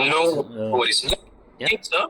No Uh, worries. No, yeah, thanks, sir.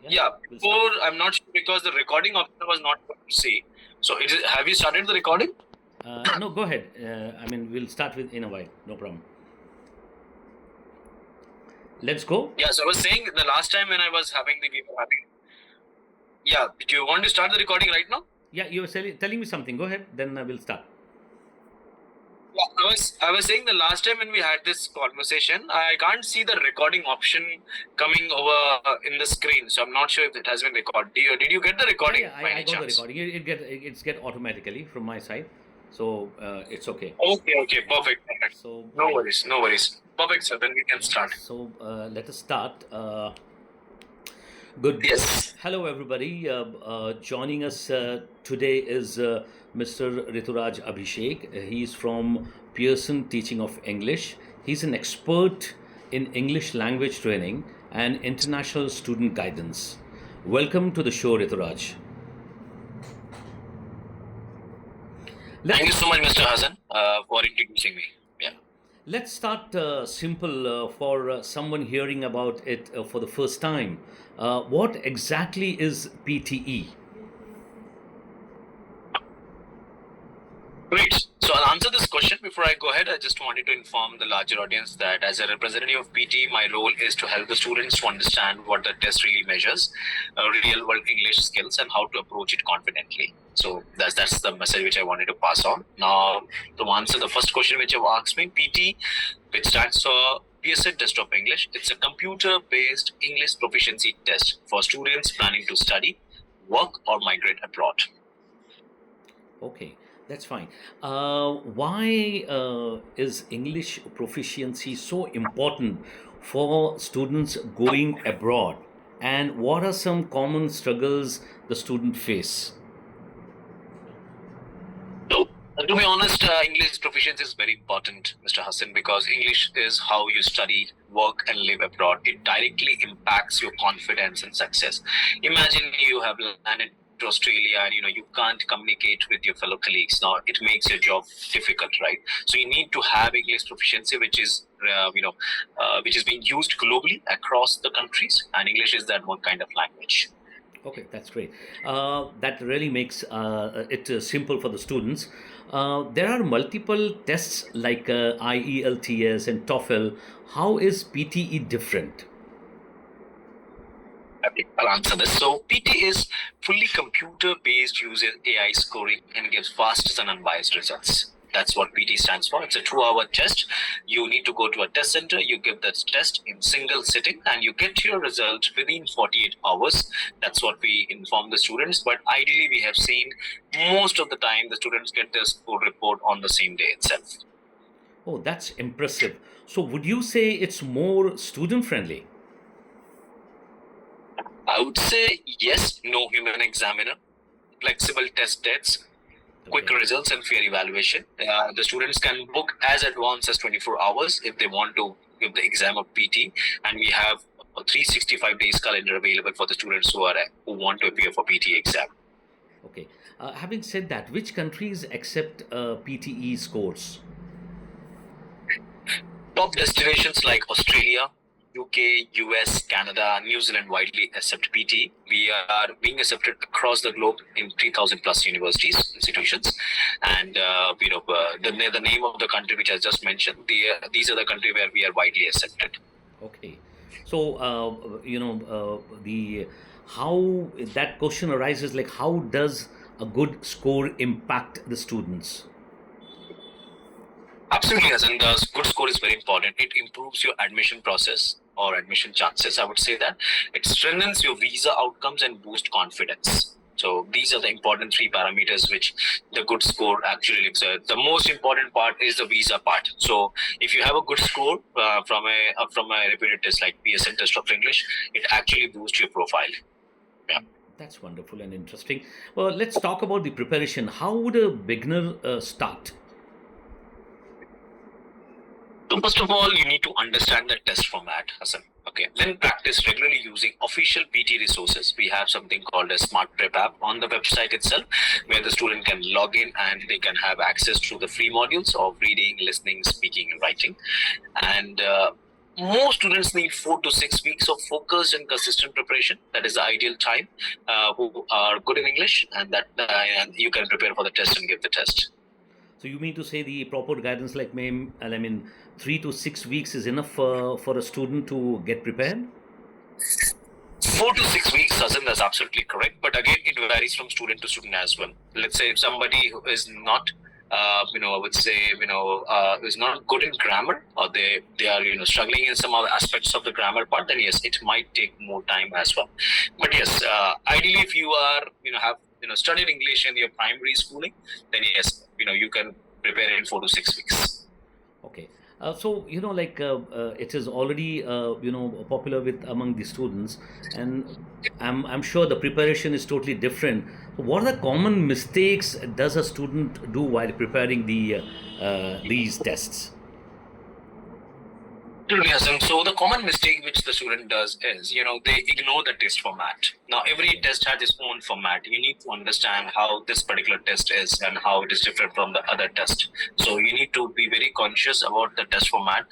yeah. Yeah, We'll before start. I'm not sure because the recording option was not what to see. So have you started the recording? No, go ahead. We'll start with in a while. No problem. Let's go. Yeah, so I was saying the last time when I was we were having. Yeah, do you want to start the recording right now? Yeah, you were telling me something. Go ahead. Then we'll start. Yeah, I was saying the last time when we had this conversation, I can't see the recording option coming over in the screen, so I'm not sure if it has been recorded. Did you get the recording Yeah, by I any got the chance? recording. It's get automatically from my side, so it's okay. Okay, perfect. So No worries, no worries. Perfect, sir. Then we can yeah. start. So let us start. Good. Yes. Hello, everybody. Joining us today is Mr. Rituraj Abhishek. He's from Pearson Teaching of English. He's an expert in English language training and international student guidance. Welcome to the show, Rituraj. Thank you so much, Mr. Hassan, for introducing me. Yeah. Let's start simple for someone hearing about it for the first time. What exactly is PTE? Great. So I'll answer this question. Before I go ahead, I just wanted to inform the larger audience that as a representative of PT, my role is to help the students to understand what the test really measures, real world English skills, and how to approach it confidently. So that's the message which I wanted to pass on. Now, to answer the first question which you've asked me, PT, which stands for Pearson Test of English, it's a computer-based English proficiency test for students planning to study, work, or migrate abroad. Okay, that's fine. Why is English proficiency so important for students going abroad? And what are some common struggles the student face? So, to be honest, English proficiency is very important, Mr. Hassan, because English is how you study, work, and live abroad. It directly impacts your confidence and success. Imagine you have landed to Australia and you can't communicate with your fellow colleagues. Now it makes your job difficult, right? So you need to have English proficiency, which is being used globally across the countries, and English is that one kind of language. Okay, that's great. That really makes it simple for the students. There are multiple tests like IELTS and TOEFL. How is PTE different? I'll answer this. So PT is fully computer-based, uses AI scoring and gives fast and unbiased results. That's what PT stands for. It's a 2-hour test. You need to go to a test center, you give that test in single sitting, and you get your result within 48 hours. That's what we inform the students. But ideally, we have seen most of the time the students get their score report on the same day itself. Oh, that's impressive. So, would you say it's more student friendly? I would say yes, no human examiner, flexible test dates, quick results, and fair evaluation. The students can book as advanced as 24 hours if they want to give the exam of PT, and we have a 365 days calendar available for the students who want to appear for PT exam. Okay. Having said that, which countries accept PTE scores? Top destinations like Australia, UK, US, Canada, New Zealand widely accept PT. We are being accepted across the globe in 3,000 plus universities, institutions, and the name of the country which I just mentioned. These are the country where we are widely accepted. Okay. So, the how that question arises, like how does a good score impact the students? Absolutely, yes, and the good score is very important. It improves your admission process or admission chances. I would say that it strengthens your visa outcomes and boosts confidence. So these are the important 3 parameters which the good score actually looks at. The most important part is the visa part. So if you have a good score from a reputed test like PSN Test of English, it actually boosts your profile. Yeah. That's wonderful and interesting. Well, let's talk about the preparation. How would a beginner start? So first of all, you need to understand the test format, Hassan. Okay. Then practice regularly using official PT resources. We have something called a Smart Prep app on the website itself, where the student can log in and they can have access to the free modules of reading, listening, speaking, and writing. And Most students need 4 to 6 weeks of focused and consistent preparation. That is the ideal time who are good in English, and that and you can prepare for the test and give the test. So you mean to say the proper guidance, like, I mean, 3 to 6 weeks is enough for a student to get prepared? 4 to 6 weeks, Sachin, that's absolutely correct. But again, it varies from student to student as well. Let's say if somebody who is not, I would say, is not good in grammar, or they are, struggling in some other aspects of the grammar part, then yes, it might take more time as well. But yes, ideally, if you are, have, studied English in your primary schooling, then yes, you can prepare in 4 to 6 weeks. Okay. So it is already popular with among the students, and I'm sure the preparation is totally different. So what are the common mistakes does a student do while preparing these tests? Absolutely, Hassan. So the common mistake which the student does is, they ignore the test format. Now, every test has its own format. You need to understand how this particular test is and how it is different from the other test. So you need to be very conscious about the test format.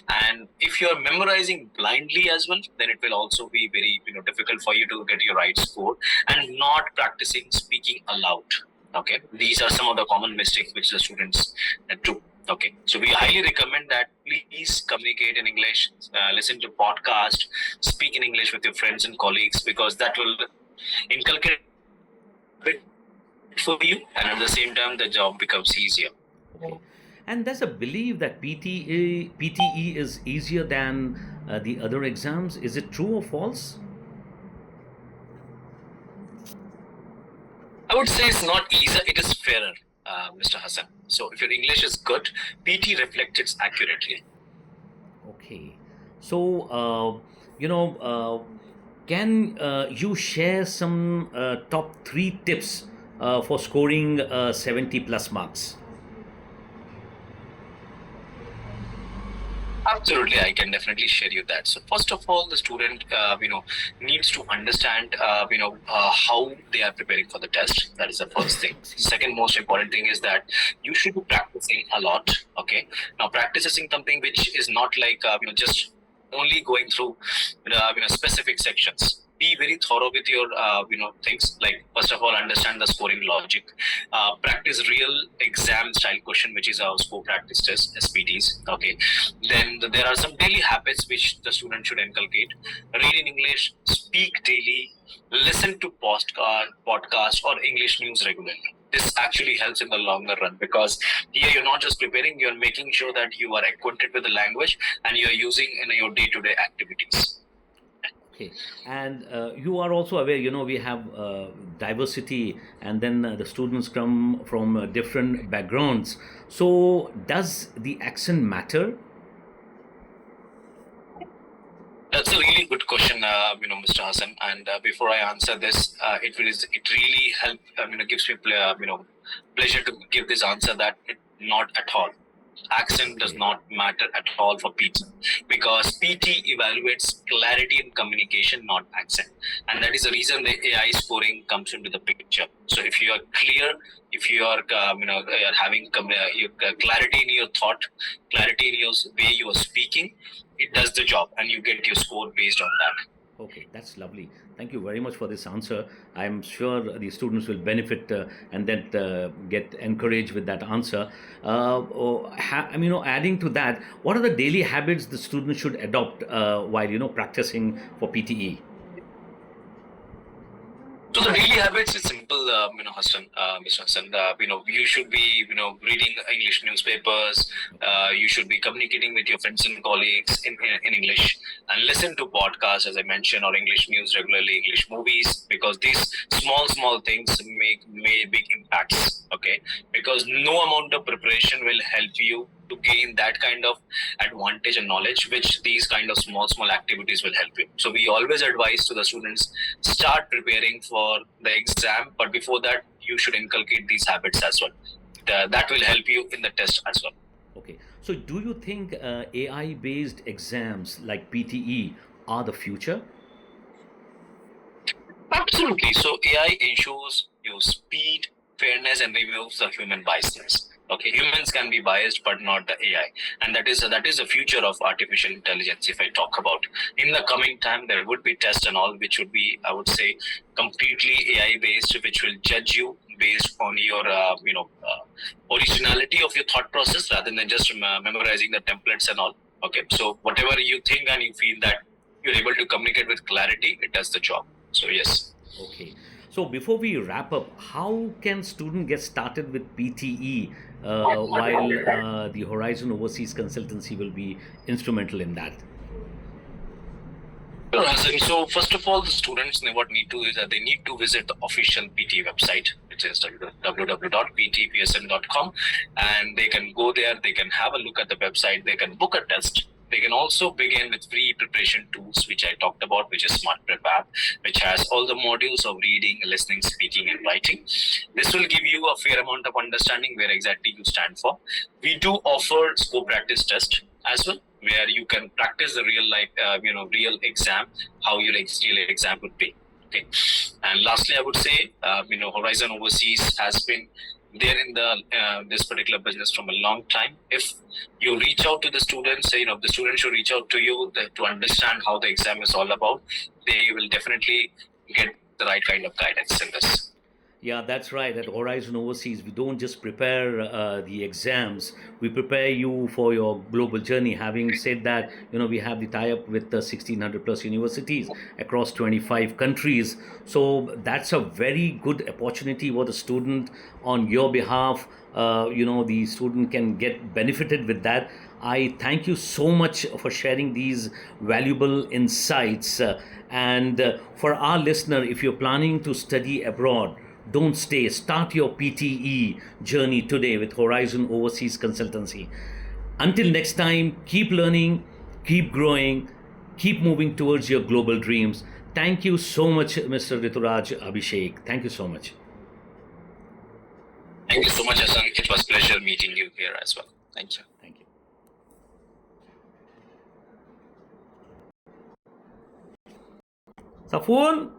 And if you are memorizing blindly as well, then it will also be very, difficult for you to get your right score, and not practicing speaking aloud. Okay, these are some of the common mistakes which the students do. Okay, so we highly recommend that please communicate in English, listen to podcast, speak in English with your friends and colleagues, because that will inculcate it for you, and at the same time the job becomes easier. Okay. And there's a belief that PTE is easier than the other exams. Is it true or false? I would say it's not easier, it is fairer, Mr. Hassan. So if your English is good, PT reflects it accurately. Okay. So, can you share some top three tips for scoring 70 plus marks? Absolutely, I can definitely share you that. So first of all, the student, needs to understand, how they are preparing for the test. That is the first thing. Second most important thing is that you should be practicing a lot. Okay. Now, practicing something which is not like, just only going through, specific sections. Be very thorough with your, things. Like, first of all, understand the scoring logic. Practice real exam style question, which is our score practice test, SPTs. Okay. Then there are some daily habits which the student should inculcate. Read in English, speak daily, listen to podcast or English news regularly. This actually helps in the longer run, because here you're not just preparing, you're making sure that you are acquainted with the language and you're using in your day-to-day activities. Okay, and you are also aware, we have diversity, and then the students come from different backgrounds. So, does the accent matter? That's a really good question, Mr. Hassan. And before I answer this, it really help. Gives me pleasure to give this answer that not at all. Accent does not matter at all for PT, because PT evaluates clarity in communication, not accent, and that is the reason the AI scoring comes into the picture. So if you are clear, if you are you're having clarity in your thought, clarity in your way you are speaking, it does the job, and you get your score based on that. Okay, that's lovely. Thank you very much for this answer. I'm sure the students will benefit and then get encouraged with that answer. Adding to that, what are the daily habits the students should adopt while practicing for PTE? So the daily habits is simple, Hassan, Mr. Hassan. You should be, reading English newspapers. You should be communicating with your friends and colleagues in English, and listen to podcasts, as I mentioned, or English news regularly, English movies, because these small things make big impacts. Okay, because no amount of preparation will help you to gain that kind of advantage and knowledge, which these kind of small activities will help you. So we always advise to the students, start preparing for the exam, but before that you should inculcate these habits as well. That will help you in the test as well. Okay, so do you think AI based exams like PTE are the future? Absolutely. So AI ensures your speed, fairness, and removes the human biasness. Okay, humans can be biased, but not the AI, and that is the future of artificial intelligence. If I talk about in the coming time, there would be tests and all, which would be, I would say, completely AI based, which will judge you based on your originality of your thought process rather than just memorizing the templates and all. Okay, so whatever you think and you feel that you're able to communicate with clarity, it does the job. So yes. Okay. So before we wrap up, how can student get started with PTE while the Horizon Overseas Consultancy will be instrumental in that? Sure, Hassan. So first of all, the students what need to is that they need to visit the official PT website, which is www.ptpsm.com, and they can go there. They can have a look at the website. They can book a test. They can also begin with free preparation tools, which I talked about, which is Smart Prep app, which has all the modules of reading, listening, speaking, and writing. This will give you a fair amount of understanding where exactly you stand for. We do offer scope practice test as well, where you can practice the real life, real exam, how your real exam would be. Okay. And lastly, I would say, Horizon Overseas has been there in this particular business from a long time. If you reach out to the students, the students should reach out to you to understand how the exam is all about. They will definitely get the right kind of guidance in this. Yeah, that's right. At Horizon Overseas, we don't just prepare the exams; we prepare you for your global journey. Having said that, we have the tie-up with the 1,600 plus universities across 25 countries. So that's a very good opportunity for the student on your behalf. The student can get benefited with that. I thank you so much for sharing these valuable insights. And for our listener, if you're planning to study abroad, don't stay. Start your PTE journey today with Horizon Overseas Consultancy. Until next time, keep learning, keep growing, keep moving towards your global dreams. Thank you so much, Mr. Rituraj Abhishek. Thank you so much. Thank you so much, Hassan. It was a pleasure meeting you here as well. Thank you. Thank you. Safwan?